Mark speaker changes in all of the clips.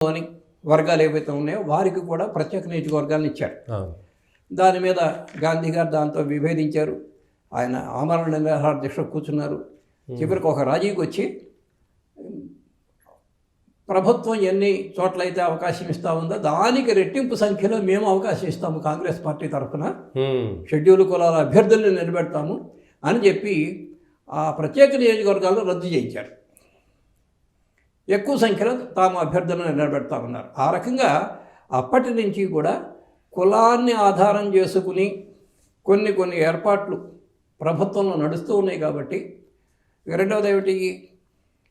Speaker 1: అని వర్గాలు ఏవైతే ఉన్నాయో వారికి కూడా ప్రత్యేక నియోజకవర్గాలను ఇచ్చారు.
Speaker 2: అవును.
Speaker 1: దాని మీద గాంధీ గారు దాంతో విభేదించారు. ఆయన ఆమరణ నిరాహార దీక్ష కూర్చున్నారు. చివరికి ఒక రాజీకి వచ్చి ప్రభుత్వం ఎన్ని చోట్లయితే అవకాశం ఇస్తా ఉందో దానికి రెట్టింపు సంఖ్యలో మేము అవకాశం ఇస్తాము కాంగ్రెస్ పార్టీ తరఫున, షెడ్యూల్ కులాల అభ్యర్థులను నిలబెడతాము అని చెప్పి ఆ ప్రత్యేక నియోజకవర్గాలను రద్దు చేయించారు. ఎక్కువ సంఖ్యలో తాము అభ్యర్థులను నిలబెడతామన్నారు. ఆ రకంగా అప్పటి నుంచి కూడా కులాన్ని ఆధారం చేసుకుని కొన్ని ఏర్పాట్లు ప్రభుత్వంలో నడుస్తూ ఉన్నాయి. కాబట్టి రెండవది ఏమిటి,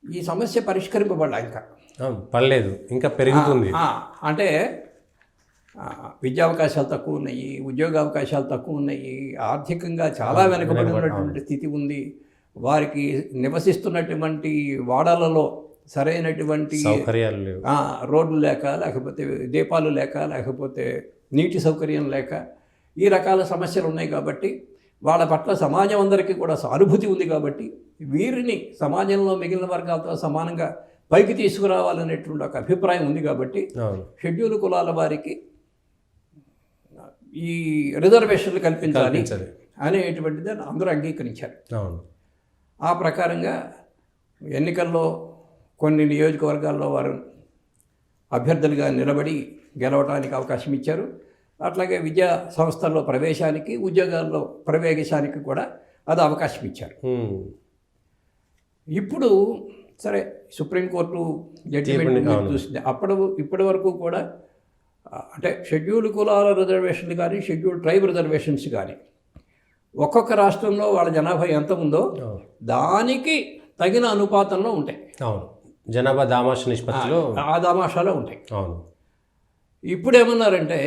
Speaker 1: ఈ సమస్య పరిష్కరింపబడ్డా ఇంకా
Speaker 2: పర్లేదు, ఇంకా పెరుగుతుంది.
Speaker 1: అంటే విద్యా అవకాశాలు తక్కువ ఉన్నాయి, ఉద్యోగ అవకాశాలు తక్కువ ఉన్నాయి, ఆర్థికంగా చాలా వెనుకబడినటువంటి స్థితి ఉంది. వారికి నివసిస్తున్నటువంటి వాడలలో సరైనటువంటి
Speaker 2: సౌకర్యాలు లేవు,
Speaker 1: రోడ్లు లేక, లేకపోతే దీపాలు లేక, లేకపోతే నీటి సౌకర్యం లేక, ఈ రకాల సమస్యలు ఉన్నాయి. కాబట్టి వాళ్ళ పట్ల సమాజం అందరికీ కూడా సానుభూతి ఉంది. కాబట్టి వీరిని సమాజంలో మిగిలిన వర్గాలతో సమానంగా పైకి తీసుకురావాలనేటువంటి ఒక అభిప్రాయం ఉంది. కాబట్టి షెడ్యూల్ కులాల వారికి ఈ రిజర్వేషన్లు కల్పించాలి అనేటువంటిది అందరూ అంగీకరించారు. ఆ ప్రకారంగా ఎన్నికల్లో కొన్ని నియోజకవర్గాల్లో వారు అభ్యర్థులుగా నిలబడి గెలవడానికి అవకాశం ఇచ్చారు. అట్లాగే విద్యా సంస్థల్లో ప్రవేశానికి, ఉద్యోగాల్లో ప్రవేశానికి కూడా అది అవకాశం ఇచ్చారు. ఇప్పుడు సరే, సుప్రీంకోర్టు జడ్జిమెంట్ చూసింది. ఇప్పటి వరకు కూడా అంటే షెడ్యూల్ కులాల రిజర్వేషన్లు కానీ, షెడ్యూల్ ట్రైబ్ రిజర్వేషన్స్ కానీ ఒక్కొక్క రాష్ట్రంలో వాళ్ళ జనాభా ఎంత ఉందో దానికి తగిన అనుపాతంలో ఉంటాయి.
Speaker 2: అవును, జనాభా దామాష నిష్పత్తిలో
Speaker 1: ఆ దామాషాలో ఉంటాయి.
Speaker 2: అవును.
Speaker 1: ఇప్పుడు ఏమన్నారంటే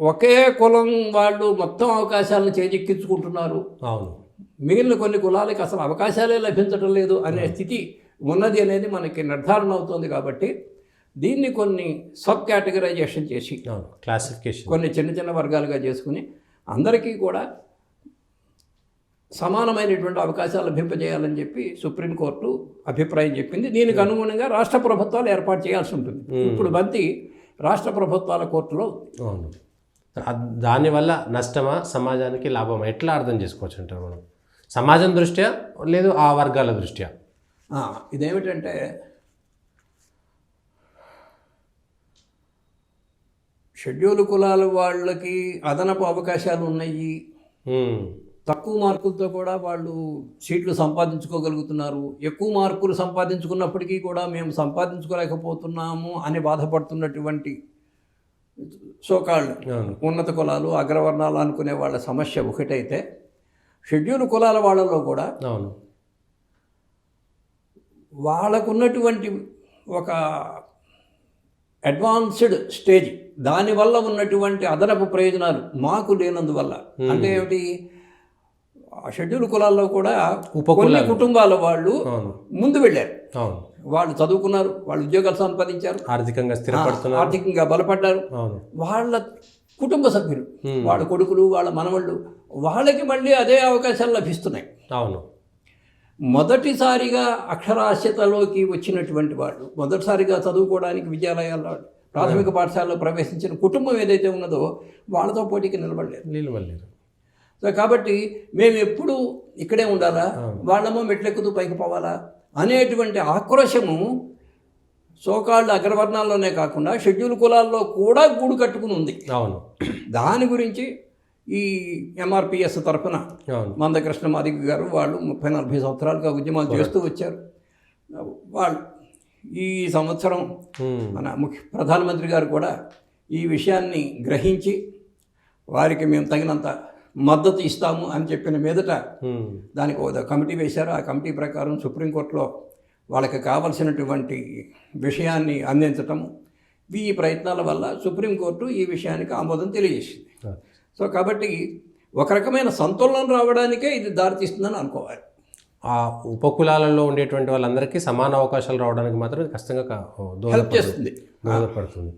Speaker 1: ఒకే కులం వాళ్ళు మొత్తం అవకాశాలను చేజిక్కించుకుంటున్నారు.
Speaker 2: అవును,
Speaker 1: మిగిలిన కొన్ని కులాలకి అసలు అవకాశాలే లభించడం లేదు అనే స్థితి ఉన్నది అనేది మనకి నిర్ధారణ అవుతుంది. కాబట్టి దీన్ని కొన్ని సబ్ కేటగరైజేషన్ చేసి,
Speaker 2: క్లాసిఫికేషన్
Speaker 1: కొన్ని చిన్న వర్గాలుగా చేసుకుని అందరికీ కూడా సమానమైనటువంటి అవకాశాలు లభింపజేయాలని చెప్పి సుప్రీంకోర్టు అభిప్రాయం చెప్పింది. దీనికి అనుగుణంగా రాష్ట్ర ప్రభుత్వాలు ఏర్పాటు చేయాల్సి ఉంటుంది. ఇప్పుడు బంతి రాష్ట్ర ప్రభుత్వాల కోర్టులో.
Speaker 2: దానివల్ల నష్టమా, సమాజానికి లాభమా, ఎట్లా అర్థం చేసుకోవచ్చు అంటారు మనం? సమాజం దృష్ట్యా లేదు ఆ వర్గాల దృష్ట్యా?
Speaker 1: ఇదేమిటంటే షెడ్యూల్ కులాల వాళ్ళకి అదనపు అవకాశాలు ఉన్నాయి. తక్కువ మార్కులతో కూడా వాళ్ళు సీట్లు సంపాదించుకోగలుగుతున్నారు. ఎక్కువ మార్కులు సంపాదించుకున్నప్పటికీ కూడా మేము సంపాదించుకోలేకపోతున్నాము అని బాధపడుతున్నటువంటి సోకాళ్ళు ఉన్నత కులాలు, అగ్రవర్ణాలు అనుకునే వాళ్ళ సమస్య ఒకటైతే, షెడ్యూల్ కులాల వాళ్ళలో కూడా వాళ్ళకున్నటువంటి ఒక అడ్వాన్స్డ్ స్టేజ్, దానివల్ల ఉన్నటువంటి అదనపు ప్రయోజనాలు మాకు లేనందువల్ల. అంటే ఏమిటి, షెడ్యూల్ కులాల్లో కూడా కొన్ని కుటుంబాల వాళ్ళు ముందు వెళ్ళారు. వాళ్ళు చదువుకున్నారు, వాళ్ళు ఉద్యోగాలు సంపాదించారు,
Speaker 2: ఆర్థికంగా స్థిరపడుతున్నారు,
Speaker 1: ఆర్థికంగా బలపడ్డారు. వాళ్ళ కుటుంబ సభ్యులు, వాళ్ళ కొడుకులు, వాళ్ళ మనవళ్ళు, వాళ్ళకి మళ్ళీ అదే అవకాశాలు లభిస్తున్నాయి.
Speaker 2: అవును,
Speaker 1: మొదటిసారిగా అక్షరాస్యతలోకి వచ్చినటువంటి వాళ్ళు, మొదటిసారిగా చదువుకోవడానికి విద్యాలయాల్లో, ప్రాథమిక పాఠశాలలో ప్రవేశించిన కుటుంబం ఏదైతే ఉన్నదో వాళ్ళతో పోటీకి నిలబడలేరు. సో కాబట్టి మేము ఎప్పుడు ఇక్కడే ఉండాలా, వాళ్ళమో మెట్లెక్కుతూ పైకి పోవాలా అనేటువంటి ఆక్రోశము సోకాళ్ళు అగ్రవర్ణాల్లోనే కాకుండా షెడ్యూల్ కులాల్లో కూడా గూడు కట్టుకుని ఉంది.
Speaker 2: అవును,
Speaker 1: దాని గురించి ఈ ఎంఆర్పిఎస్ తరఫున మందకృష్ణ మాదిగ గారు వాళ్ళు 30-40 సంవత్సరాలుగా ఉద్యమాలు చేస్తూ వచ్చారు. వాళ్ళు ఈ సంవత్సరం మన ప్రధానమంత్రి గారు కూడా ఈ విషయాన్ని గ్రహించి వారికి మేము తగినంత మద్దతు ఇస్తాము అని చెప్పిన మీదట దానికి ఒక కమిటీ వేశారు. ఆ కమిటీ ప్రకారం సుప్రీంకోర్టులో వాళ్ళకి కావలసినటువంటి విషయాన్ని అందించటము, ఈ ప్రయత్నాల వల్ల సుప్రీంకోర్టు ఈ విషయానికి ఆమోదం తెలియజేసింది. సో కాబట్టి ఒక రకమైన సంతులనం రావడానికే ఇది దారితీస్తుందని అనుకోవాలి.
Speaker 2: ఆ ఉపకులాలలో ఉండేటువంటి వాళ్ళందరికీ సమాన అవకాశాలు రావడానికి మాత్రం ఖచ్చితంగా
Speaker 1: హెల్ప్ చేస్తుంది,
Speaker 2: దోహదపడుతుంది.